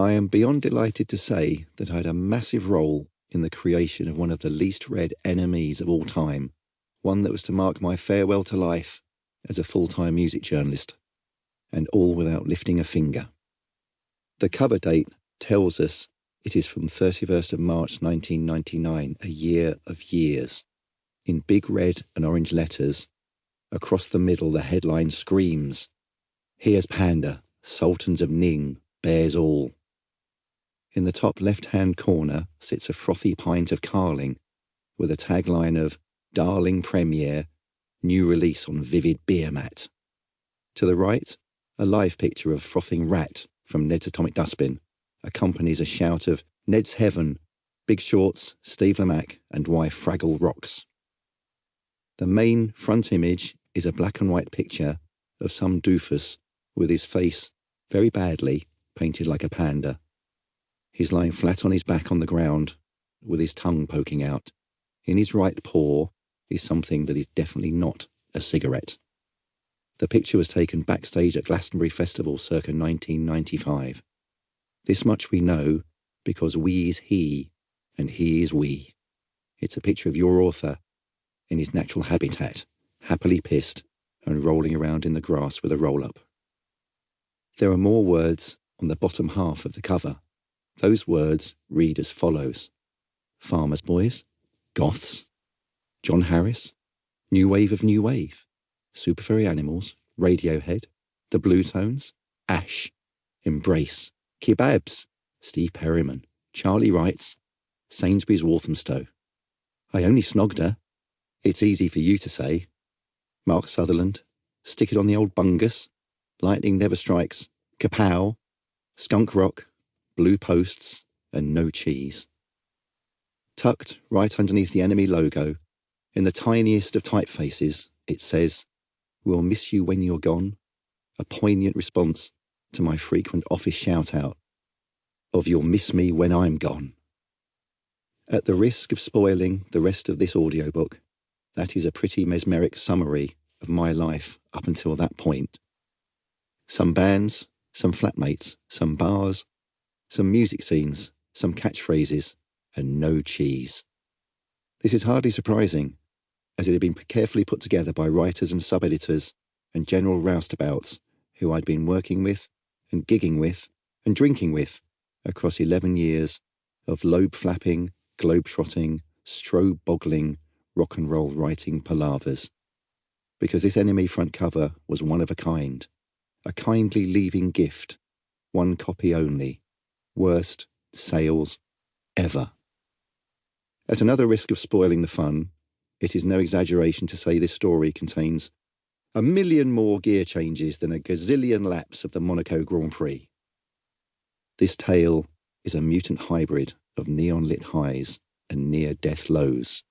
I am beyond delighted to say that I had a massive role in the creation of one of the least read enemies of all time, one that was to mark my farewell to life as a full-time music journalist, and all without lifting a finger. The cover date tells us it is from 31st of March 1999, a year of years. In big red and orange letters, across the middle the headline screams, "Here's Panda, Sultans of Ning, bears all." In the top left-hand corner sits a frothy pint of Carling with a tagline of "Darling Premiere, new release on vivid beer mat." To the right, a live picture of frothing Rat from Ned's Atomic Dustbin accompanies a shout of "Ned's Heaven, Big Shorts, Steve Lamacq, and Why Fraggle Rocks." The main front image is a black and white picture of some doofus with his face, very badly, painted like a panda. He's lying flat on his back on the ground, with his tongue poking out. In his right paw is something that is definitely not a cigarette. The picture was taken backstage at Glastonbury Festival circa 1995. This much we know because we is he and he is we. It's a picture of your author in his natural habitat, happily pissed and rolling around in the grass with a roll-up. There are more words on the bottom half of the cover. Those words read as follows: Farmers' Boys, Goths, John Harris, New Wave of New Wave, Super Furry Animals, Radiohead, The Blue Tones, Ash, Embrace, Kebabs, Steve Perryman, Charlie Wrights, Sainsbury's Walthamstow. I only snogged her. It's easy for you to say. Mark Sutherland, Stick It on the Old Bungus, Lightning Never Strikes, Kapow, Skunk Rock, Blue Posts, and No Cheese. Tucked right underneath the enemy logo, in the tiniest of typefaces, it says, "We'll miss you when you're gone," a poignant response to my frequent office shout-out of "You'll miss me when I'm gone." At the risk of spoiling the rest of this audiobook, that is a pretty mesmeric summary of my life up until that point. Some bands, some flatmates, some bars, some music scenes, some catchphrases, and no cheese. This is hardly surprising, as it had been carefully put together by writers and sub-editors and general roustabouts who I'd been working with and gigging with and drinking with across 11 years of lobe-flapping, globe-trotting, strobe-boggling, rock and roll writing palavers. Because this enemy front cover was one of a kindly leaving gift, one copy only, worst sales ever. At another risk of spoiling the fun, it is no exaggeration to say this story contains 1,000,000 more gear changes than a gazillion laps of the Monaco Grand Prix. This tale is a mutant hybrid of neon-lit highs and near-death lows.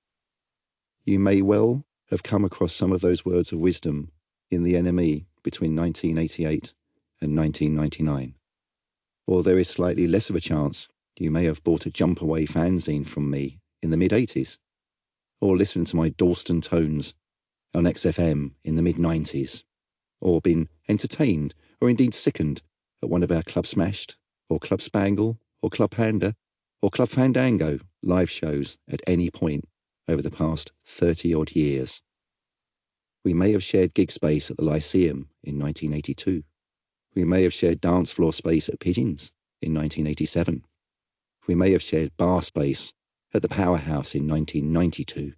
You may well have come across some of those words of wisdom in the NME between 1988 and 1999. Or there is slightly less of a chance you may have bought a Jump Away fanzine from me in the mid-80s, or listened to my Dalston tones on XFM in the mid-90s, or been entertained or indeed sickened at one of our Club Smashed, or Club Spangle, or Club Panda, or Club Fandango live shows at any point over the past 30-odd years. We may have shared gig space at the Lyceum in 1982. We may have shared dance floor space at Pigeons in 1987. We may have shared bar space at the Powerhouse in 1992.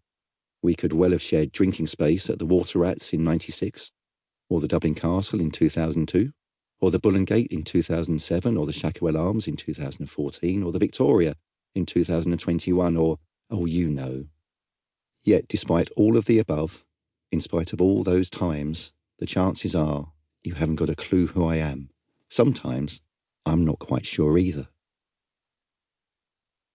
We could well have shared drinking space at the Water Rats in 96, or the Dublin Castle in 2002, or the Bull and Gate in 2007, or the Shackwell Arms in 2014, or the Victoria in 2021, or, oh, you know. Yet, despite all of the above, in spite of all those times, the chances are you haven't got a clue who I am. Sometimes I'm not quite sure either.